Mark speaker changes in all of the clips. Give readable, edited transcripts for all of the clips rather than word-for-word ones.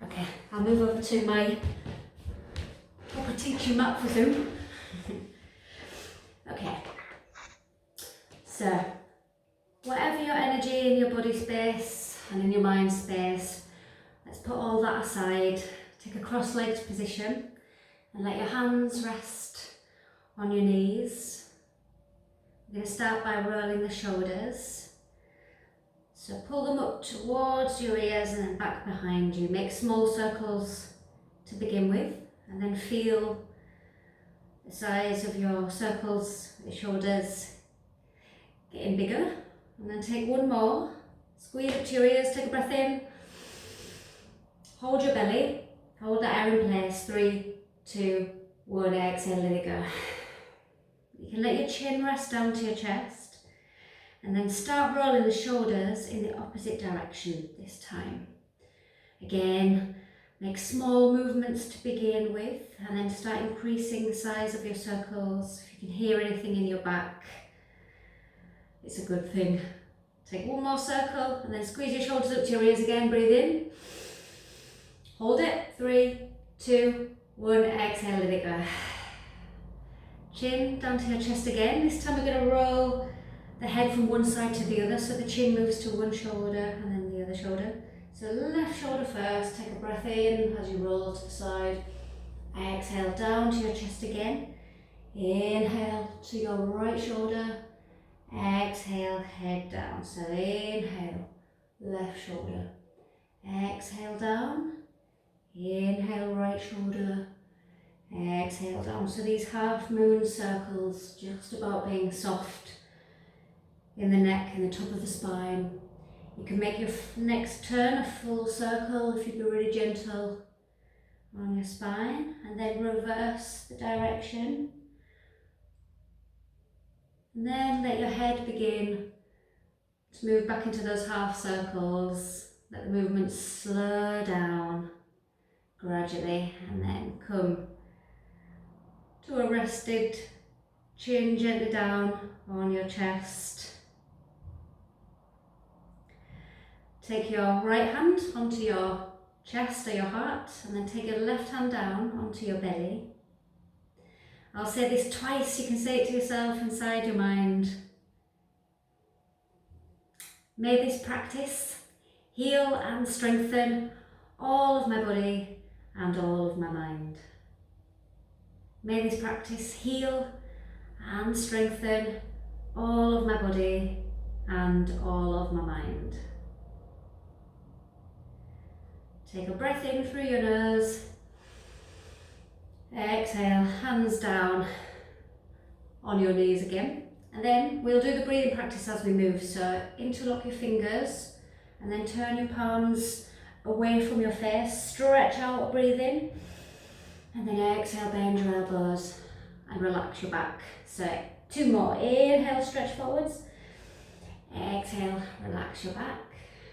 Speaker 1: Okay, I'll move over to my proper teaching mat for Zoom. Okay, so whatever your energy in your body space and in your mind space, let's put all that aside. Take a cross-legged position and let your hands rest on your knees. We're going to start by rolling the shoulders. So pull them up towards your ears and then back behind you. Make small circles to begin with, and then feel the size of your circles, your shoulders getting bigger. And then take one more, squeeze up to your ears, take a breath in, hold your belly, hold the air in place, 3, 2, 1, exhale, let it go. You can let your chin rest down to your chest. And then start rolling the shoulders in the opposite direction this time. Again, make small movements to begin with, and then start increasing the size of your circles. If you can hear anything in your back, it's a good thing. Take one more circle, and then squeeze your shoulders up to your ears again, breathe in. Hold it, 3, 2, 1, exhale, let it go. Chin down to your chest again. This time we're going to roll the head from one side to the other, so the chin moves to one shoulder and then the other shoulder. So left shoulder first, take a breath in as you roll to the side. Exhale down to your chest again. Inhale to your right shoulder. Exhale, head down. So inhale, left shoulder. Exhale down. Inhale, right shoulder. Exhale down. So these half moon circles, just about being soft in the neck and the top of the spine. You can make your next turn a full circle if you be really gentle on your spine, and then reverse the direction. And then let your head begin to move back into those half circles. Let the movement slow down gradually, and then come to a rested chin gently down on your chest. Take your right hand onto your chest or your heart, and then take your left hand down onto your belly. I'll say this twice, you can say it to yourself inside your mind. May this practice heal and strengthen all of my body and all of my mind. May this practice heal and strengthen all of my body and all of my mind. Take a breath in through your nose. Exhale, hands down on your knees again. And then we'll do the breathing practice as we move. So interlock your fingers and then turn your palms away from your face. Stretch out, breathe in. And then exhale, bend your elbows and relax your back. So 2 more. Inhale, stretch forwards. Exhale, relax your back.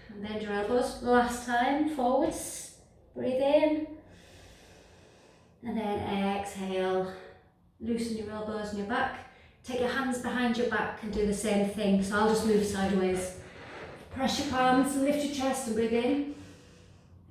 Speaker 1: And bend your elbows. Last time, forwards. Breathe in. And then exhale, loosen your elbows and your back. Take your hands behind your back and do the same thing. So I'll just move sideways. Press your palms, lift your chest and breathe in.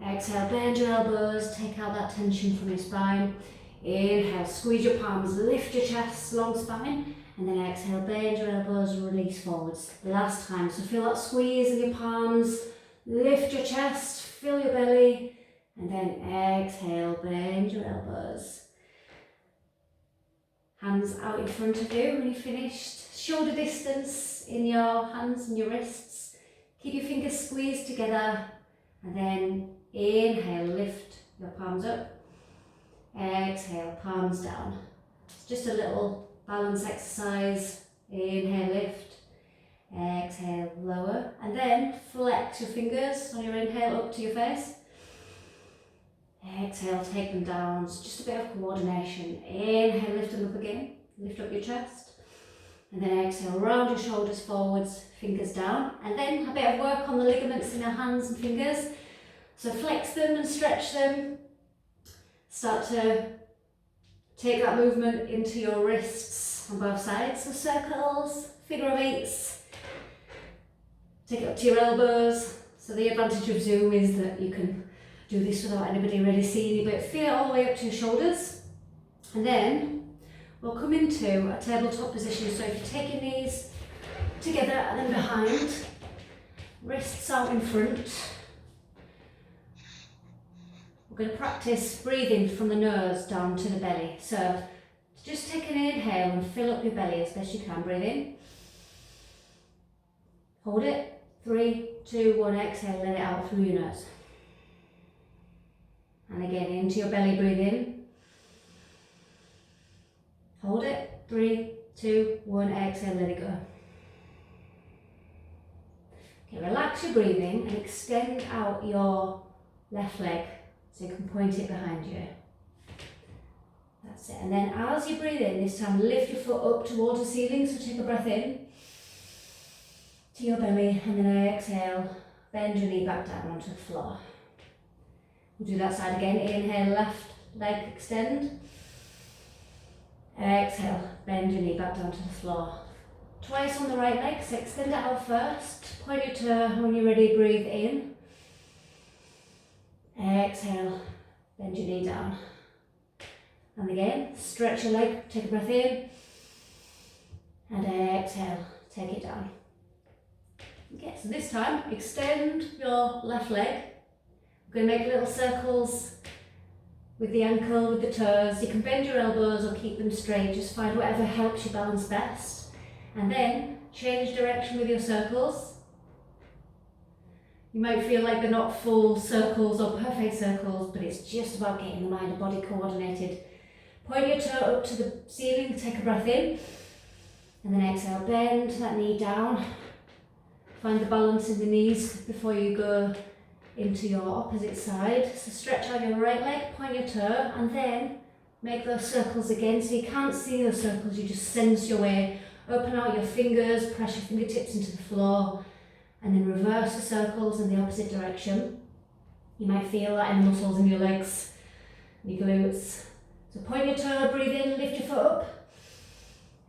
Speaker 1: Exhale, bend your elbows, take out that tension from your spine. Inhale, squeeze your palms, lift your chest, long spine. And then exhale, bend your elbows, release forwards. Last time, so feel that squeeze in your palms, lift your chest, fill your belly, and then exhale, bend your elbows. Hands out in front of you when you're finished. Shoulder distance in your hands and your wrists. Keep your fingers squeezed together, and then inhale, lift your palms up. Exhale, palms down. It's just a little balance exercise. Inhale, lift. Exhale, lower. And then flex your fingers on your inhale up to your face. Exhale, take them down. It's just a bit of coordination. Inhale, lift them up again. Lift up your chest. And then exhale, round your shoulders forwards, fingers down. And then a bit of work on the ligaments in your hands and fingers. So flex them and stretch them. Start to take that movement into your wrists on both sides. So circles, figure of eights. Take it up to your elbows. So the advantage of Zoom is that you can Do this without anybody really seeing you, but feel it all the way up to your shoulders. And then we'll come into a tabletop position. So if you take your knees together and then behind, wrists out in front. We're going to practice breathing from the nose down to the belly. So just take an inhale and fill up your belly as best you can. Breathe in. Hold it. 3, 2, 1, exhale, let it out through your nose. And again, into your belly, breathe in. Hold it. 3, 2, 1, exhale, let it go. Okay, relax your breathing and extend out your left leg so you can point it behind you. That's it. And then as you breathe in, this time lift your foot up towards the ceiling. So take a breath in to your belly and then exhale, bend your knee back down onto the floor. We'll do that side again. Inhale, left leg extend. Exhale, bend your knee back down to the floor. Twice on the right leg, so extend it out first. Point your toe when you're ready, breathe in. Exhale, bend your knee down. And again, stretch your leg, take a breath in. And exhale, take it down. Okay, so this time, extend your left leg. We're going to make little circles with the ankle, with the toes. You can bend your elbows or keep them straight. Just find whatever helps you balance best. And then change direction with your circles. You might feel like they're not full circles or perfect circles, but it's just about getting the mind and body coordinated. Point your toe up to the ceiling, take a breath in. And then exhale, bend that knee down. Find the balance in the knees before you go into your opposite side. So stretch out your right leg, point your toe, and then make those circles again. So you can't see those circles, you just sense your way. Open out your fingers, press your fingertips into the floor, and then reverse the circles in the opposite direction. You might feel that in the muscles in your legs, your glutes. So point your toe, breathe in, lift your foot up.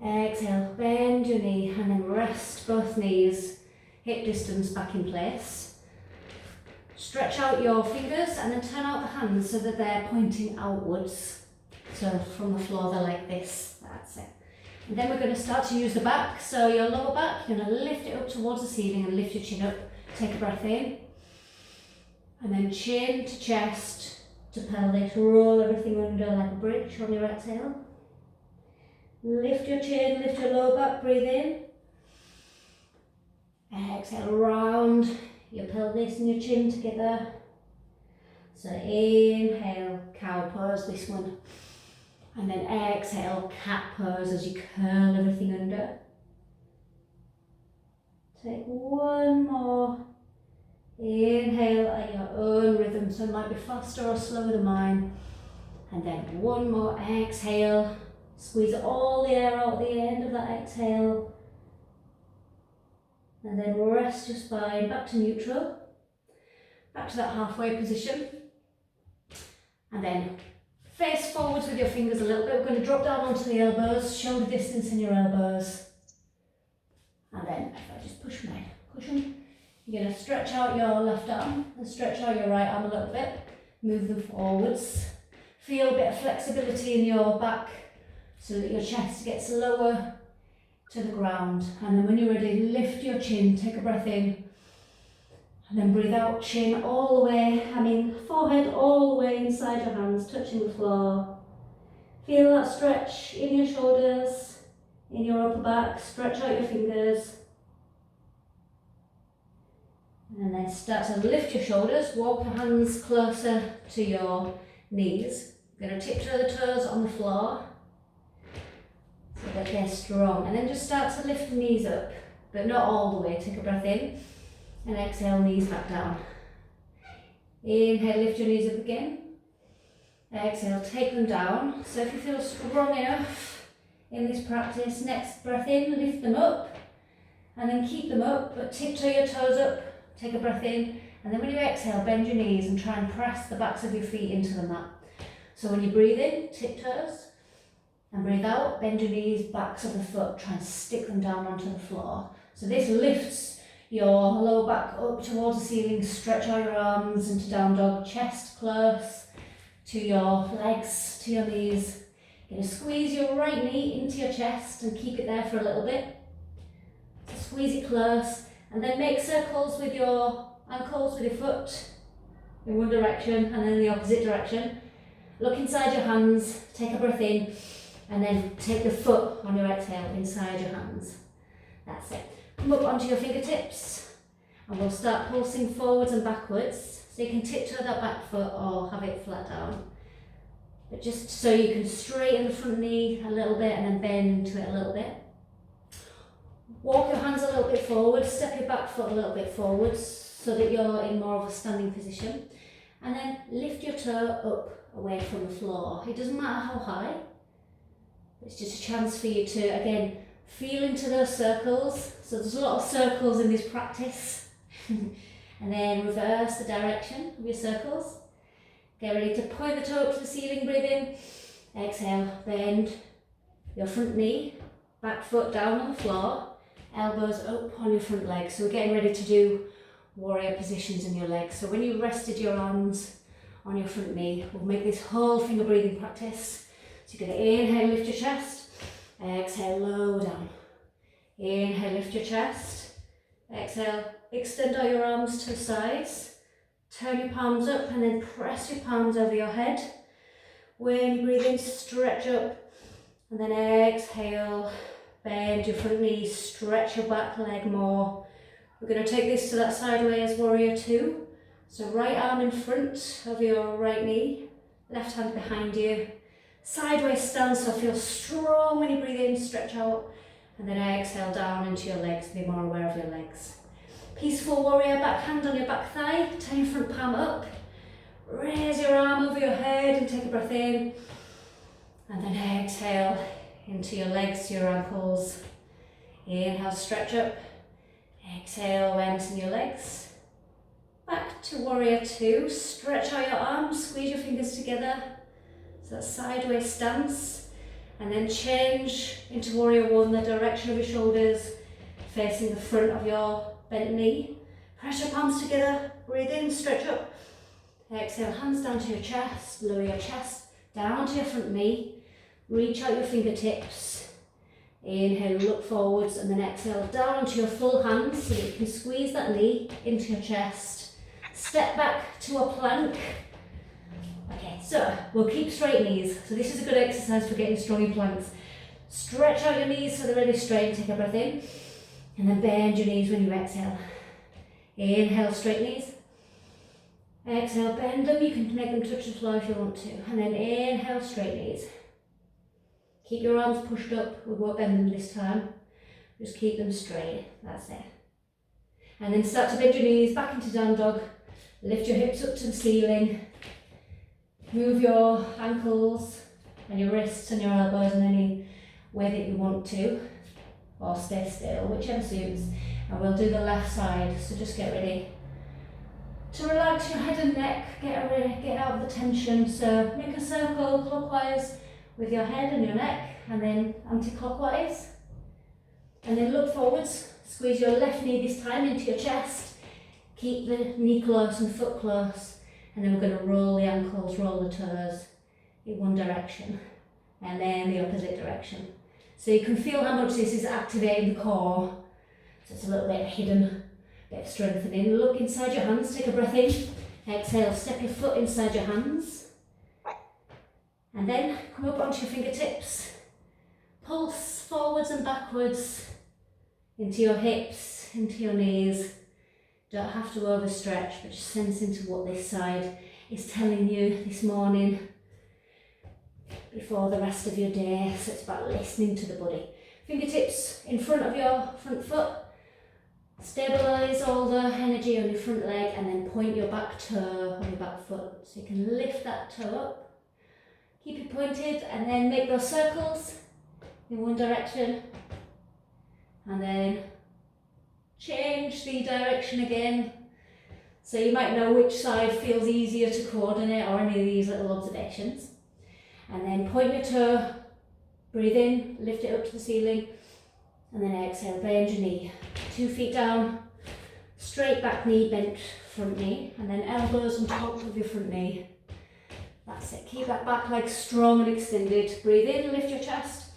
Speaker 1: Exhale, bend your knee, and then rest both knees, hip distance back in place. Stretch out your fingers and then turn out the hands so that they're pointing outwards. So from the floor they're like this, that's it. And then we're going to start to use the back. So your lower back, you're going to lift it up towards the ceiling and lift your chin up. Take a breath in. And then chin to chest to pelvis. Roll everything under like a bridge on your exhale. Lift your chin, lift your lower back, breathe in. Exhale, round your pelvis and your chin together. So inhale, cow pose, this one. And then exhale, cat pose as you curl everything under. Take one more. Inhale at your own rhythm, so it might be faster or slower than mine. And then one more exhale. Squeeze all the air out at the end of that exhale. And then rest your spine back to neutral. Back to that halfway position. And then face forwards with your fingers a little bit. We're going to drop down onto the elbows, shoulder distance in your elbows. And then if I just push my cushion, you're going to stretch out your left arm and stretch out your right arm a little bit. Move them forwards. Feel a bit of flexibility in your back so that your chest gets lower to the ground. And then when you're ready, lift your chin, take a breath in. And then breathe out, chin all the way, forehead all the way inside your hands, touching the floor. Feel that stretch in your shoulders, in your upper back, stretch out your fingers. And then start to lift your shoulders, walk your hands closer to your knees. You're going to tiptoe the toes on the floor so that they're strong. And then just start to lift the knees up, but not all the way. Take a breath in. And exhale, knees back down. Inhale, lift your knees up again. Exhale, take them down. So if you feel strong enough in this practice, next breath in, lift them up. And then keep them up, but tiptoe your toes up. Take a breath in. And then when you exhale, bend your knees and try and press the backs of your feet into the mat. So when you breathe in, tiptoes. And breathe out, bend your knees, backs of the foot. Try and stick them down onto the floor. So this lifts your lower back up towards the ceiling, stretch all your arms into down dog, chest close to your legs, to your knees. You're going to squeeze your right knee into your chest and keep it there for a little bit. So squeeze it close and then make circles with your ankles, with your foot in one direction and then the opposite direction. Look inside your hands, take a breath in and then take the foot on your exhale inside your hands. That's it. Come up onto your fingertips and we'll start pulsing forwards and backwards. So you can tiptoe that back foot or have it flat down. But just so you can straighten the front knee a little bit and then bend to it a little bit. Walk your hands a little bit forward, step your back foot a little bit forwards so that you're in more of a standing position. And then lift your toe up away from the floor. It doesn't matter how high. It's just a chance for you to, again, feel into those circles. So there's a lot of circles in this practice. And then reverse the direction of your circles. Get ready to point the toe up to the ceiling, breathe in. Exhale, bend your front knee, back foot down on the floor, elbows up on your front leg. So we're getting ready to do warrior positions in your legs. So when you rested your arms on your front knee, we'll make this whole finger breathing practice. So you're going to inhale, lift your chest, exhale, low down. Inhale, lift your chest, exhale, extend all your arms to the sides, turn your palms up and then press your palms over your head. When you breathe in, stretch up and then exhale, bend your front knee, stretch your back leg more. We're going to take this to that sideways warrior two. So right arm in front of your right knee, left hand behind you. Sideways stance, so feel strong when you breathe in, stretch out, and then exhale down into your legs, be more aware of your legs. Peaceful warrior, back hand on your back thigh, turn your front palm up, raise your arm over your head and take a breath in, and then exhale into your legs, your ankles. Inhale, stretch up, exhale, lengthen your legs. Back to warrior two, stretch out your arms, squeeze your fingers together. So that's sideways stance, and then change into warrior one, the direction of your shoulders facing the front of your bent knee. Press your palms together, breathe in, stretch up. Exhale, hands down to your chest, lower your chest, down to your front knee. Reach out your fingertips. Inhale, look forwards, and then exhale down onto your full hands so that you can squeeze that knee into your chest. Step back to a plank. Okay, so we'll keep straight knees. So this is a good exercise for getting strong in planks. Stretch out your knees so they're really straight. Take a breath in. And then bend your knees when you exhale. Inhale, straight knees. Exhale, bend them. You can make them touch the floor if you want to. And then inhale, straight knees. Keep your arms pushed up. We won't bend them this time. Just keep them straight. That's it. And then start to bend your knees back into down dog. Lift your hips up to the ceiling. Move your ankles and your wrists and your elbows in any way that you want to, or stay still, whichever suits. And we'll do the left side, so just get ready to relax your head and neck, get out of the tension. So make a circle clockwise with your head and your neck, and then anti-clockwise. And then look forwards, squeeze your left knee this time into your chest, keep the knee close and the foot close. And then we're going to roll the ankles, roll the toes in one direction and then the opposite direction. So you can feel how much this is activating the core. So it's a little bit hidden, bit of strengthening. Look inside your hands, take a breath in. Exhale, step your foot inside your hands. And then come up onto your fingertips. Pulse forwards and backwards into your hips, into your knees. Don't have to overstretch, but just sense into what this side is telling you this morning before the rest of your day. So it's about listening to the body. Fingertips in front of your front foot. Stabilise all the energy on your front leg and then point your back toe on your back foot. So you can lift that toe up. Keep it pointed and then make those circles in one direction. And then change the direction again. So you might know which side feels easier to coordinate or any of these little observations. And then point your toe, breathe in, lift it up to the ceiling, and then exhale, bend your knee. 2 feet down, Straight back knee, bent front knee, and then elbows on top of your front knee. That's it. Keep that back leg strong and extended. Breathe in, lift your chest.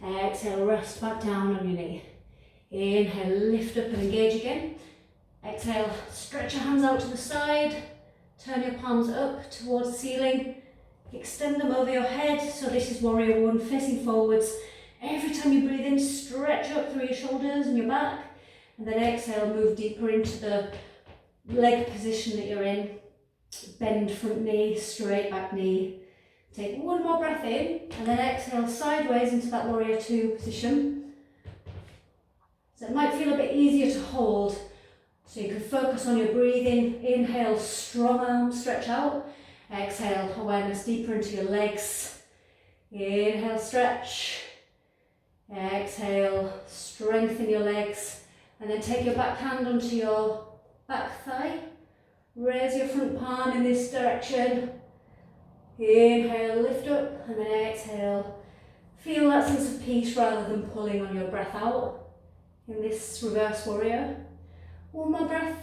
Speaker 1: Exhale, rest back down on your knee. Inhale, lift up and engage again. Exhale, stretch your hands out to the side. Turn your palms up towards the ceiling. Extend them over your head. So this is warrior one, facing forwards. Every time you breathe in, stretch up through your shoulders and your back. And then exhale, move deeper into the leg position that you're in. Bend front knee, straight back knee. Take one more breath in, and then exhale sideways into that warrior two position. So it might feel a bit easier to hold. So you can focus on your breathing. Inhale, strong arms, stretch out. Exhale, awareness deeper into your legs. Inhale, stretch. Exhale, strengthen your legs. And then take your back hand onto your back thigh. Raise your front palm in this direction. Inhale, lift up, and then exhale. Feel that sense of peace rather than pulling on your breath out in this reverse warrior. One more breath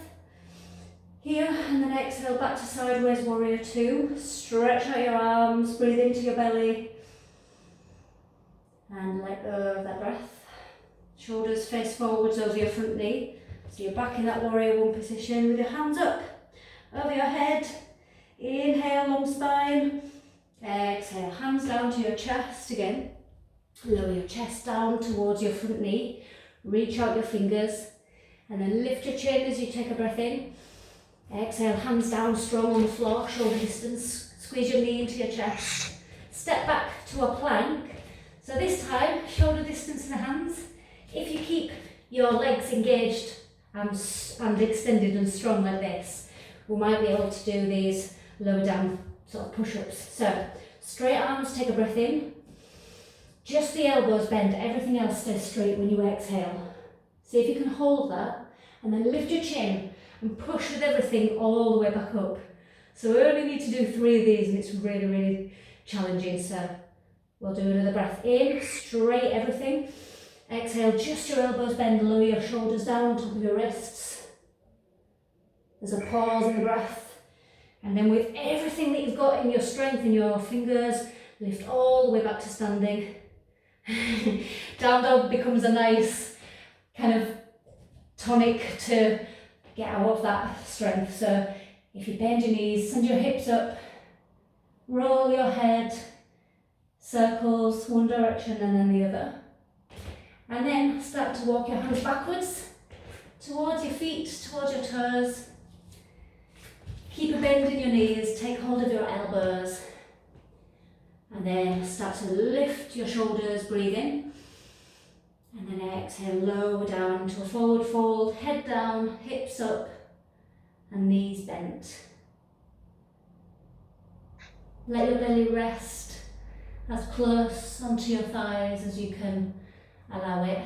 Speaker 1: here, and then exhale back to sideways warrior two. Stretch out your arms, breathe into your belly, and let go of that breath. Shoulders face forwards over your front knee. So you're back in that warrior one position with your hands up over your head. Inhale, long spine. Exhale, hands down to your chest again. Lower your chest down towards your front knee. Reach out your fingers. And then lift your chin as you take a breath in. Exhale, hands down, strong on the floor, shoulder distance. Squeeze your knee into your chest. Step back to a plank. So this time, shoulder distance in the hands. If you keep your legs engaged and extended and strong like this, we might be able to do these lower down sort of push-ups. So straight arms, take a breath in. Just the elbows bend, everything else stays straight when you exhale. See if you can hold that, and then lift your chin and push with everything all the way back up. So we only need to do 3 of these, and it's really, really challenging. So we'll do another breath in, straight everything. Exhale, just your elbows bend, lower your shoulders down, top of your wrists. There's a pause in the breath. And then with everything that you've got in your strength, in your fingers, lift all the way back to standing. Down dog becomes a nice kind of tonic to get out of that strength. So if you bend your knees, send your hips up, roll your head, circles one direction and then the other. And then start to walk your hands backwards, towards your feet, towards your toes. Keep a bend in your knees, take hold of your elbows. And then start to lift your shoulders, breathe in. And then exhale, lower down to a forward fold, head down, hips up, and knees bent. Let your belly rest as close onto your thighs as you can allow it.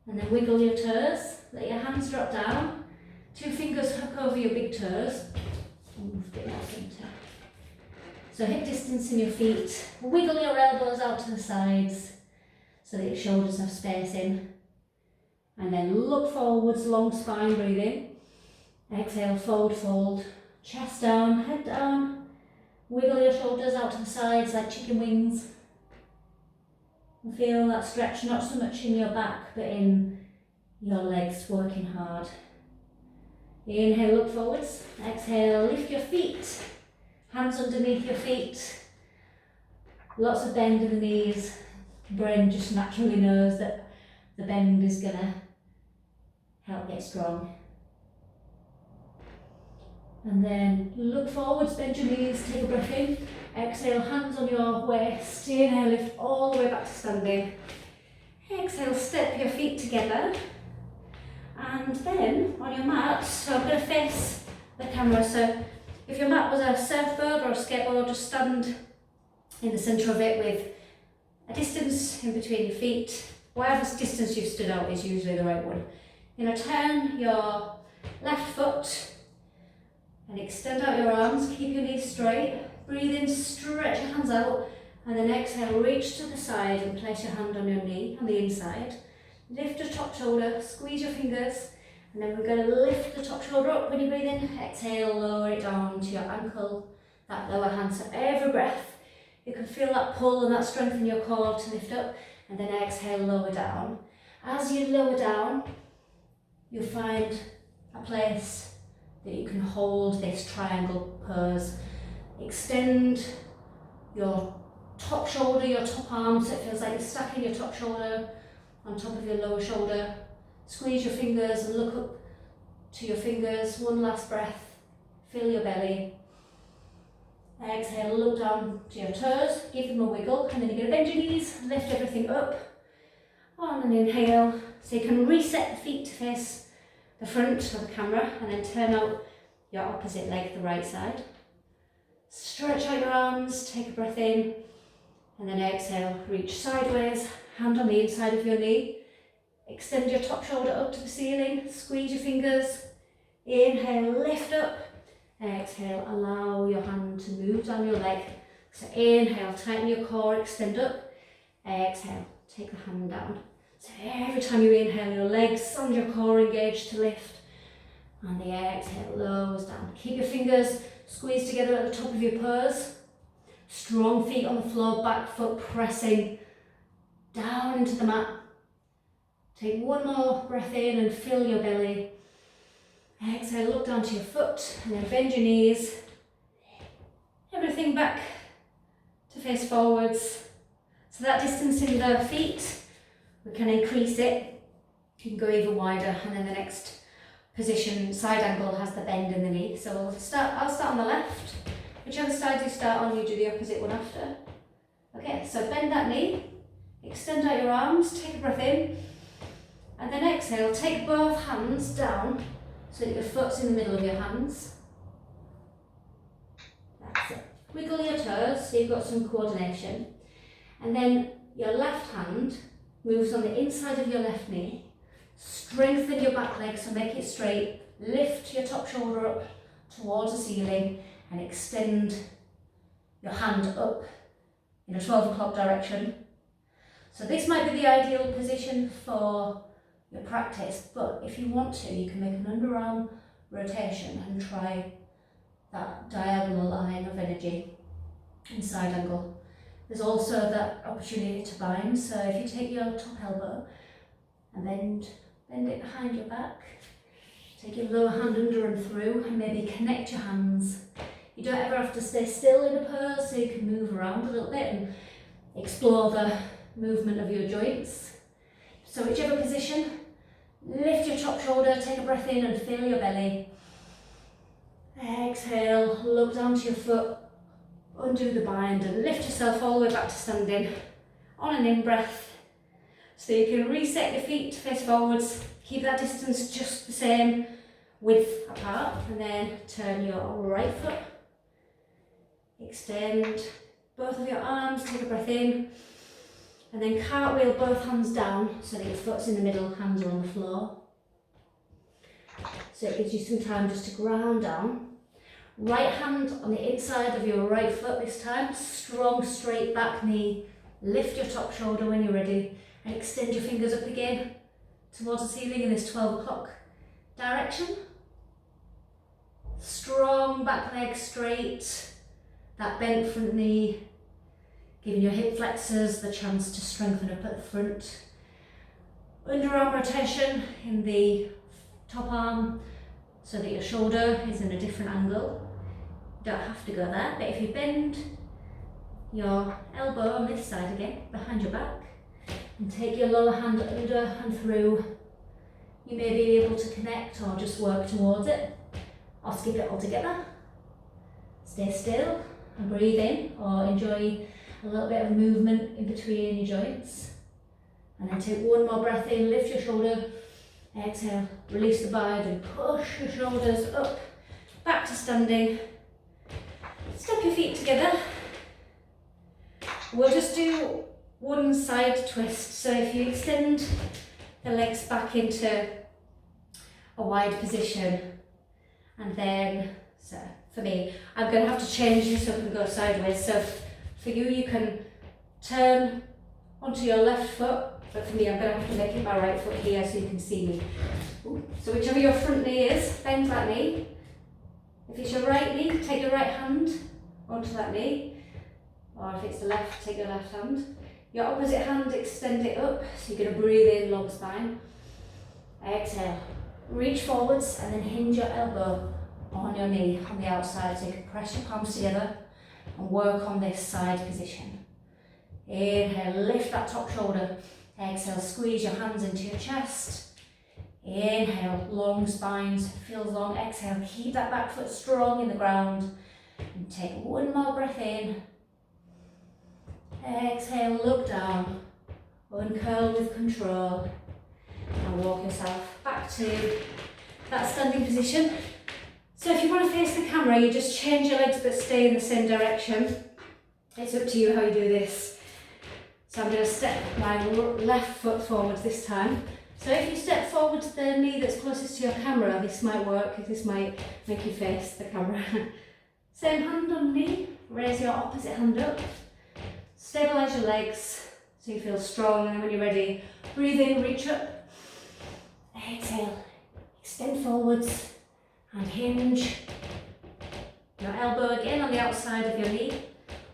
Speaker 1: And then wiggle your toes, let your hands drop down, 2 fingers hook over your big toes. Move a bit more center. So hip distance in your feet, wiggle your elbows out to the sides so that your shoulders have space in. And then look forwards, long spine, breathe in. Exhale, forward fold, chest down, head down. Wiggle your shoulders out to the sides like chicken wings. And feel that stretch not so much in your back but in your legs working hard. Inhale, look forwards. Exhale, lift your feet. Hands underneath your feet. Lots of bend in the knees. Brain just naturally knows that the bend is going to help get strong. And then look forwards, bend your knees, take a breath in. Exhale, hands on your waist. Inhale, lift all the way back to standing. Exhale, step your feet together. And then on your mat, so I'm going to face the camera. So if your mat was a surfboard or a skateboard, just stand in the centre of it with a distance in between your feet. Whatever distance you've stood out is usually the right one. You're going to turn your left foot and extend out your arms, keep your knees straight. Breathe in, stretch your hands out, and then exhale, reach to the side and place your hand on your knee, on the inside. Lift your top shoulder, squeeze your fingers, and then we're going to lift the top shoulder up when you breathe in. Exhale, lower it down to your ankle, that lower hand. So every breath, you can feel that pull and that strength in your core to lift up, and then exhale, lower down. As you lower down, you'll find a place that you can hold this triangle pose. Extend your top shoulder, your top arm, so it feels like you're stacking your top shoulder on top of your lower shoulder. Squeeze your fingers and look up to your fingers. One last breath. Feel your belly. Exhale, look down to your toes, give them a wiggle, and then you're going to bend your knees, lift everything up. On an inhale, so you can reset the feet to face the front of the camera, and then turn out your opposite leg, the right side. Stretch out your arms, take a breath in, and then exhale, reach sideways, hand on the inside of your knee. Extend your top shoulder up to the ceiling, squeeze your fingers. Inhale, lift up. Exhale, allow your hand to move down your leg. So inhale, tighten your core, extend up. Exhale, take the hand down. So every time you inhale, your legs and your core engage to lift. And the exhale lowers down. Keep your fingers squeezed together at the top of your pose. Strong feet on the floor, back foot pressing down into the mat. Take one more breath in and fill your belly. Exhale, look down to your foot and then bend your knees. Everything back to face forwards. So that distance in the feet, we can increase it. You can go even wider, and then the next position, side angle, has the bend in the knee. So I'll start on the left. Whichever side you start on, you do the opposite one after. Okay, so bend that knee, extend out your arms, take a breath in, and then exhale, take both hands down so that your foot's in the middle of your hands. That's it. Wiggle your toes so you've got some coordination. And then your left hand moves on the inside of your left knee. Strengthen your back leg, so make it straight. Lift your top shoulder up towards the ceiling and extend your hand up in a 12 o'clock direction. So this might be the ideal position for your practice, but if you want to, you can make an underarm rotation and try that diagonal line of energy in side angle. There's also that opportunity to bind, so if you take your top elbow and bend it behind your back, take your lower hand under and through, and maybe connect your hands. You don't ever have to stay still in a pose, so you can move around a little bit and explore the movement of your joints. So whichever position, lift your top shoulder, take a breath in and fill your belly. Exhale, look down to your foot, undo the bind and lift yourself all the way back to standing on an in-breath. So you can reset your feet to face forwards, keep that distance just the same, width apart, and then turn your right foot. Extend both of your arms, take a breath in, and then cartwheel both hands down so that your foot's in the middle, hands are on the floor. So it gives you some time just to ground down. Right hand on the inside of your right foot this time, strong straight back knee, lift your top shoulder when you're ready and extend your fingers up again towards the ceiling in this 12 o'clock direction. Strong back leg straight, that bent front knee, giving your hip flexors the chance to strengthen up at the front. Underarm rotation in the top arm so that your shoulder is in a different angle. You don't have to go there, but if you bend your elbow on this side again, behind your back, and take your lower hand under and through, you may be able to connect or just work towards it, or skip it altogether. Stay still and breathe in, or enjoy a little bit of movement in between your joints. And then take one more breath in, lift your shoulder, exhale, release the bind and push your shoulders up, back to standing. Step your feet together. We'll just do one side twist. So if you extend the legs back into a wide position, and then, so for me, I'm going to have to change this up and go sideways. So for you, you can turn onto your left foot but for me I'm going to have to make it my right foot here so you can see me. Ooh. So whichever your front knee is, bend that knee. If it's your right knee, take your right hand onto that knee, or if it's the left, take your left hand. Your opposite hand, extend it up, so you're going to breathe in, long spine. Exhale, reach forwards and then hinge your elbow on your knee on the outside, so you can press your palms together and work on this side position. Inhale, lift that top shoulder. Exhale, squeeze your hands into your chest. Inhale, long spines, feels long. Exhale, keep that back foot strong in the ground. And take one more breath in. Exhale, look down. Uncurl with control. And walk yourself back to that standing position. So if you want to face the camera, you just change your legs but stay in the same direction. It's up to you how you do this. So I'm going to step my left foot forwards this time. So if you step forward to the knee that's closest to your camera, this might work, this might make you face the camera. Same hand on knee, raise your opposite hand up. Stabilise your legs so you feel strong, and then when you're ready, breathe in, reach up. Exhale, extend forwards and hinge. Your elbow again on the outside of your knee.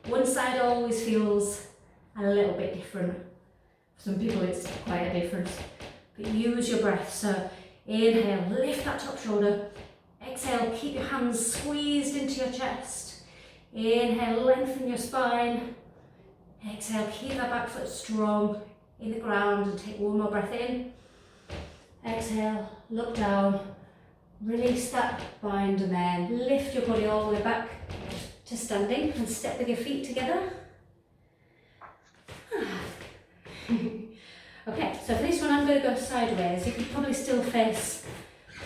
Speaker 1: One side always feels a little bit different. For some people it's quite a difference. But use your breath. So inhale, lift that top shoulder. Exhale, keep your hands squeezed into your chest. Inhale, lengthen your spine. Exhale, keep that back foot strong in the ground and take one more breath in. Exhale, look down, release that bind and then lift your body all the way back to standing and step with your feet together. Okay, so for this one I'm going to go sideways. You could probably still face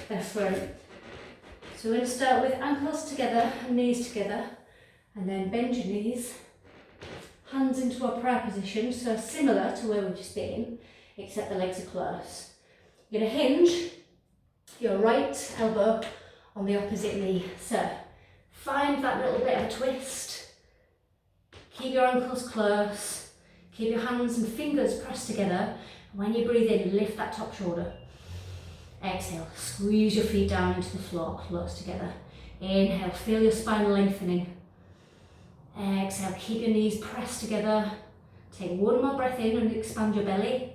Speaker 1: the front. So we're going to start with ankles together and knees together, and then bend your knees, hands into a prayer position, so similar to where we've just been, except the legs are close. You're going to hinge your right elbow on the opposite knee. So find that little bit of a twist. Keep your ankles close. Keep your hands and fingers pressed together. When you breathe in, lift that top shoulder. Exhale, squeeze your feet down into the floor, close together. Inhale, feel your spine lengthening. Exhale, keep your knees pressed together. Take one more breath in and expand your belly.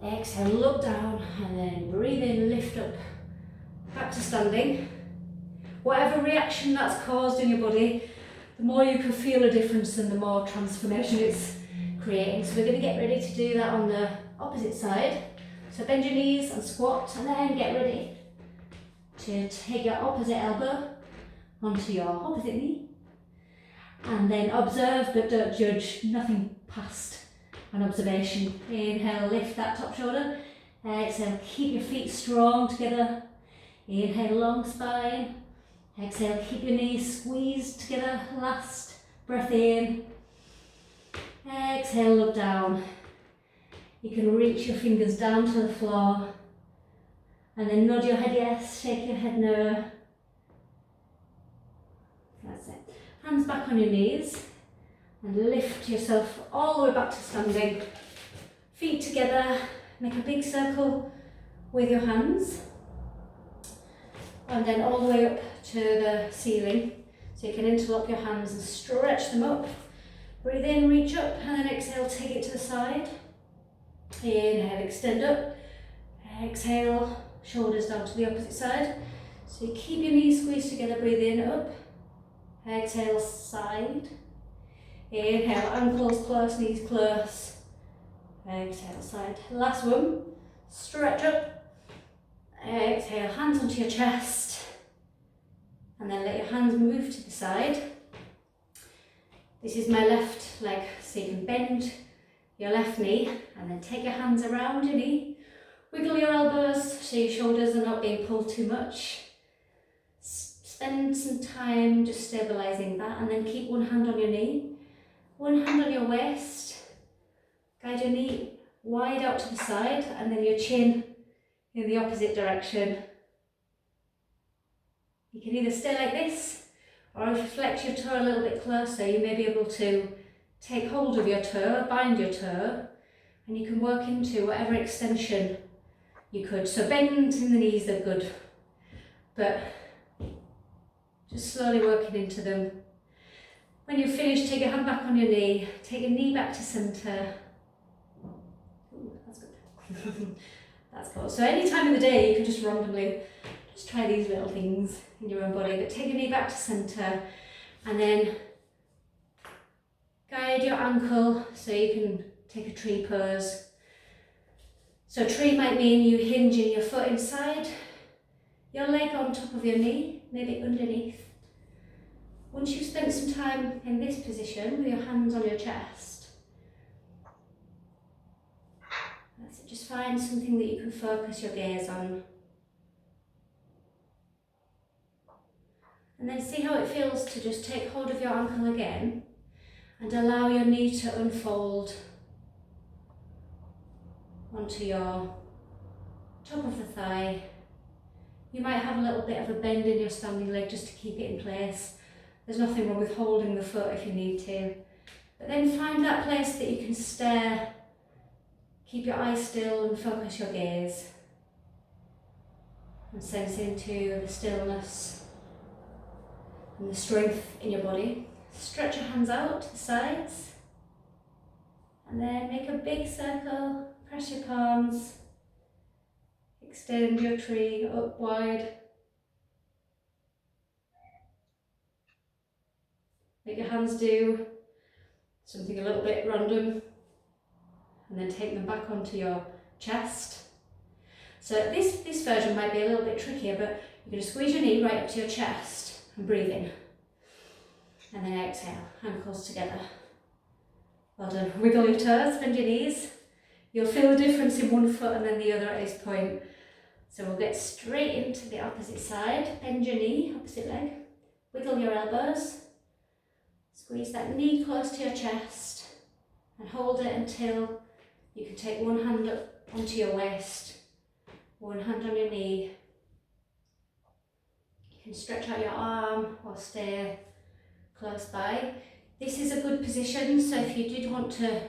Speaker 1: Exhale, look down and then breathe in, lift up, back to standing. Whatever reaction that's caused in your body, the more you can feel a difference and the more transformation it's creating. So we're going to get ready to do that on the opposite side. So bend your knees and squat, and then get ready to take your opposite elbow onto your opposite knee. And then observe but don't judge, nothing past an observation. Inhale, lift that top shoulder. Exhale, keep your feet strong together. Inhale, long spine. Exhale, keep your knees squeezed together. Last breath in. Exhale, look down. You can reach your fingers down to the floor. And then nod your head yes, shake your head no. That's it. Hands back on your knees. And lift yourself all the way back to standing. Feet together, make a big circle with your hands. And then all the way up to the ceiling. So you can interlock your hands and stretch them up. Breathe in, reach up, and then exhale, take it to the side. Inhale, extend up. Exhale, shoulders down to the opposite side. So you keep your knees squeezed together, breathe in, up. Exhale, side. Inhale, ankles close, knees close. Exhale, side. Last one. Stretch up. Exhale, hands onto your chest. And then let your hands move to the side. This is my left leg, so you can bend your left knee and then take your hands around your knee. Wiggle your elbows so your shoulders are not being pulled too much. Spend some time just stabilising that, and then keep one hand on your knee. One hand on your waist, guide your knee wide out to the side, and then your chin in the opposite direction. You can either stay like this, or if you flex your toe a little bit closer, you may be able to take hold of your toe, bind your toe, and you can work into whatever extension you could. So bend in the knees are good, but just slowly working into them. When you're finished, take your hand back on your knee, take your knee back to centre. Ooh, that's good. That's cool. So any time of the day you can just randomly just try these little things in your own body, but take your knee back to centre and then guide your ankle so you can take a tree pose. So tree might mean you hinging your foot inside, your leg on top of your knee, maybe underneath. Once you've spent some time in this position with your hands on your chest, that's it. Just find something that you can focus your gaze on. And then see how it feels to just take hold of your ankle again and allow your knee to unfold onto your top of the thigh. You might have a little bit of a bend in your standing leg just to keep it in place. There's nothing wrong with holding the foot if you need to. But then find that place that you can stare, keep your eyes still and focus your gaze. And sense into the stillness and the strength in your body. Stretch your hands out to the sides. And then make a big circle, press your palms. Extend your tree up wide. Make your hands do something a little bit random and then take them back onto your chest. So this version might be a little bit trickier, but you're going to squeeze your knee right up to your chest and breathe in. And then exhale, ankles together. Well done. Wiggle your toes, bend your knees. You'll feel the difference in one foot and then the other at this point. So we'll get straight into the opposite side. Bend your knee, opposite leg. Wiggle your elbows. Squeeze that knee close to your chest and hold it until you can take one hand up onto your waist, one hand on your knee. You can stretch out your arm or stay close by. This is a good position, so if you did want to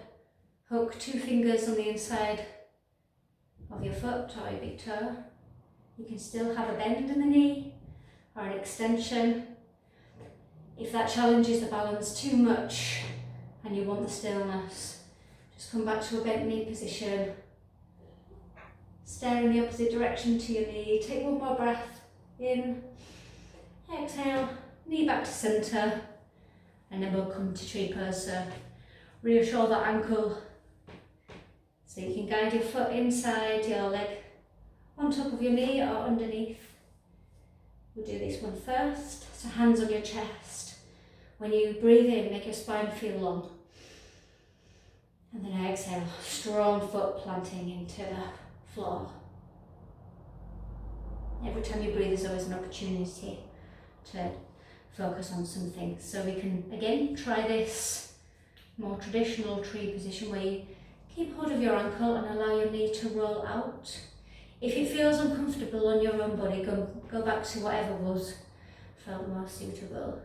Speaker 1: hook two fingers on the inside of your foot or your big toe, you can still have a bend in the knee or an extension. If that challenges the balance too much and you want the stillness, just come back to a bent knee position. Stare in the opposite direction to your knee. Take one more breath in. Exhale, knee back to centre. And then we'll come to tree pose. So reassure that ankle so you can guide your foot inside your leg on top of your knee or underneath. We'll do this one first. So hands on your chest. When you breathe in, make your spine feel long. And then exhale, strong foot planting into the floor. Every time you breathe, there's always an opportunity to focus on something. So we can, again, try this more traditional tree position where you keep hold of your ankle and allow your knee to roll out. If it feels uncomfortable on your own body, go back to whatever felt more suitable.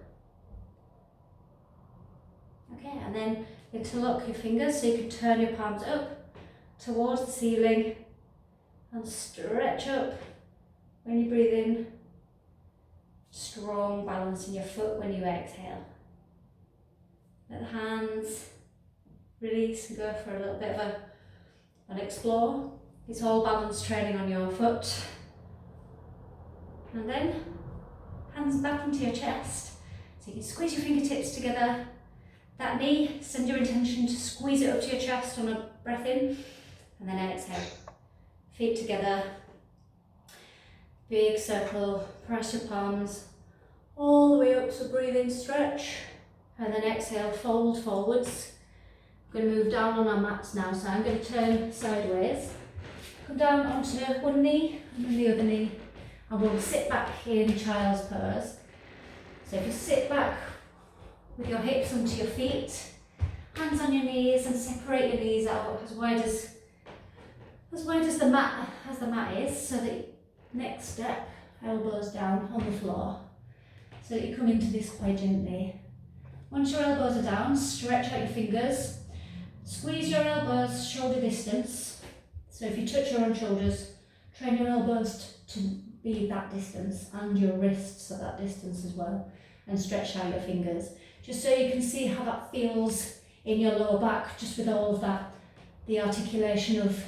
Speaker 1: Okay, and then interlock your fingers so you can turn your palms up towards the ceiling and stretch up when you breathe in. Strong balance in your foot when you exhale. Let the hands release and go for a little bit of an explore. It's all balance training on your foot. And then hands back into your chest. So you can squeeze your fingertips together. That knee, send your intention to squeeze it up to your chest on a breath in. And then exhale. Feet together. Big circle. Press your palms all the way up. So breathe in, stretch. And then exhale, fold forwards. I'm going to move down on our mats now. So I'm going to turn sideways. Come down onto one knee and then the other knee. And we'll sit back in child's pose. So if you sit back with your hips onto your feet, hands on your knees, and separate your knees out as wide as the mat is, so that next step, elbows down on the floor, so that you come into this quite gently. Once your elbows are down, stretch out your fingers, Squeeze your elbows shoulder distance. So if you touch your own shoulders, train your elbows to be that distance and your wrists at that distance as well, and stretch out your fingers. Just so you can see how that feels in your lower back, just with all of that, the articulation of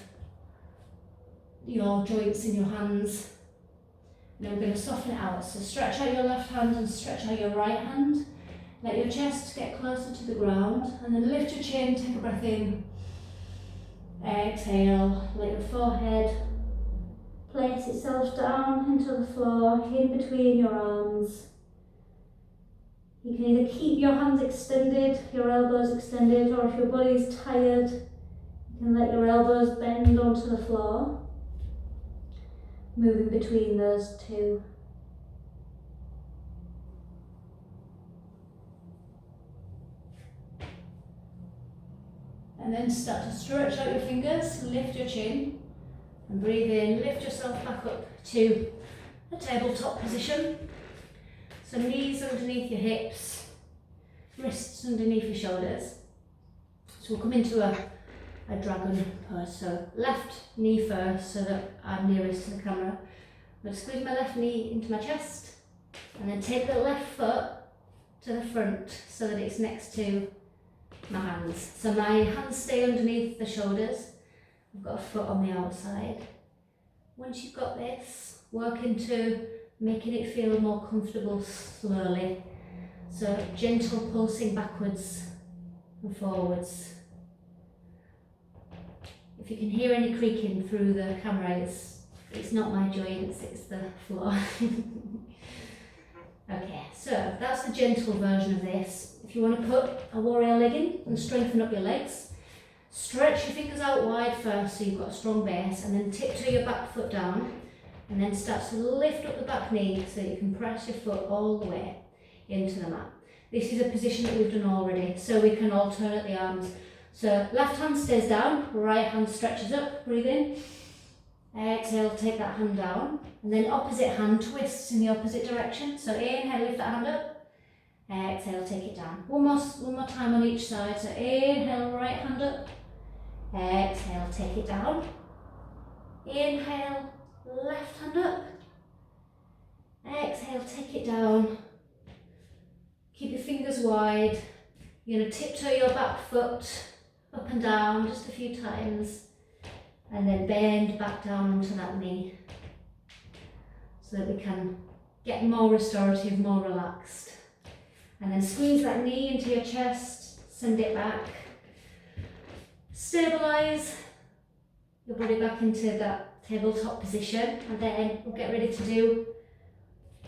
Speaker 1: your joints in your hands. Now we're going to soften it out. So stretch out your left hand and stretch out your right hand. Let your chest get closer to the ground, and then lift your chin, take a breath in. Exhale, let your forehead place itself down into the floor, in between your arms. You can either keep your hands extended, your elbows extended, or if your body is tired, you can let your elbows bend onto the floor, moving between those two. And then start to stretch out your fingers, lift your chin, and breathe in, lift yourself back up to a tabletop position. So knees underneath your hips, wrists underneath your shoulders. So we'll come into a dragon pose. So left knee first, so that I'm nearest to the camera. I'm going to squeeze my left knee into my chest, and then take the left foot to the front so that it's next to my hands. So my hands stay underneath the shoulders. I've got a foot on the outside. Once you've got this, work into making it feel more comfortable slowly. So gentle pulsing backwards and forwards. If you can hear any creaking through the camera, it's not my joints, it's the floor. Okay, so that's the gentle version of this. If you want to put a warrior leg in and strengthen up your legs, stretch your fingers out wide first so you've got a strong base, and then tiptoe your back foot down, and then start to lift up the back knee so that you can press your foot all the way into the mat. This is a position that we've done already, so we can alternate the arms. So left hand stays down, right hand stretches up, breathe in. Exhale, take that hand down, and then opposite hand twists in the opposite direction. So inhale, lift that hand up. Exhale, take it down. One more time on each side. So inhale, right hand up. Exhale, take it down. Inhale, left hand up. Exhale, take it down. Keep your fingers wide. You're going to tiptoe your back foot up and down just a few times, and then bend back down onto that knee so that we can get more restorative, more relaxed. And then squeeze that knee into your chest, send it back. Stabilise your body back into that tabletop position, and then we'll get ready to do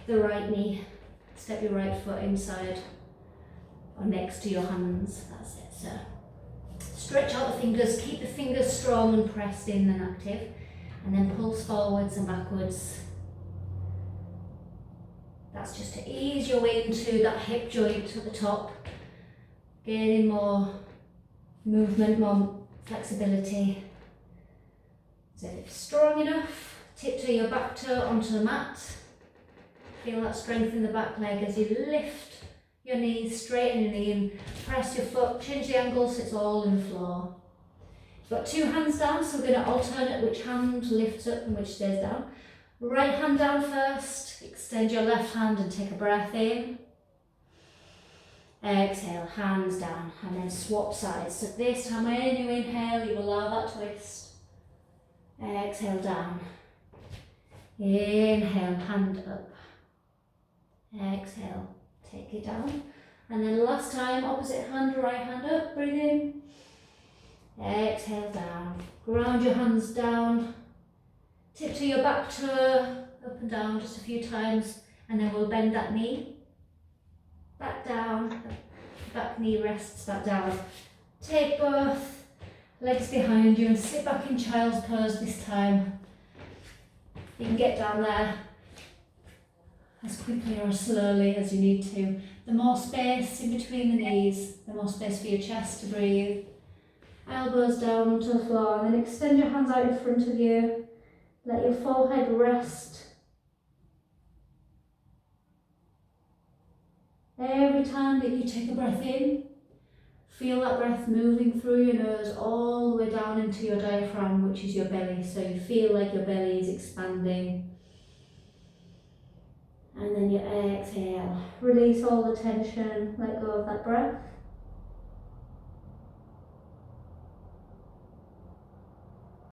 Speaker 1: the right knee. Step your right foot inside or next to your hands, that's it. So stretch out the fingers, keep the fingers strong and pressed in and active, and then pulse forwards and backwards. That's just to ease your way into that hip joint at the top, gaining more movement, more flexibility. So if it's strong enough, tiptoe your back toe onto the mat. Feel that strength in the back leg as you lift your knees, straighten your knee and press your foot, change the angle so it's all in the floor. You've got two hands down, so we're going to alternate which hand lifts up and which stays down. Right hand down first, extend your left hand and take a breath in. Exhale, hands down, and then swap sides. So this time when you inhale, you allow that twist. Exhale, down. Inhale, hand up. Exhale, take it down. And then last time, opposite hand, right hand up, breathe in. Exhale, down. Ground your hands down. Tiptoe your back toe up and down just a few times, and then we'll bend that knee. Back down, back knee rests back down. Take both legs behind you and sit back in child's pose this time. You can get down there as quickly or as slowly as you need to. The more space in between the knees, the more space for your chest to breathe. Elbows down onto the floor, and then extend your hands out in front of you. Let your forehead rest. Every time that you take a breath in, Feel that breath moving through your nose all the way down into your diaphragm, which is your belly. So you feel like your belly is expanding. And then you exhale. Release all the tension, let go of that breath.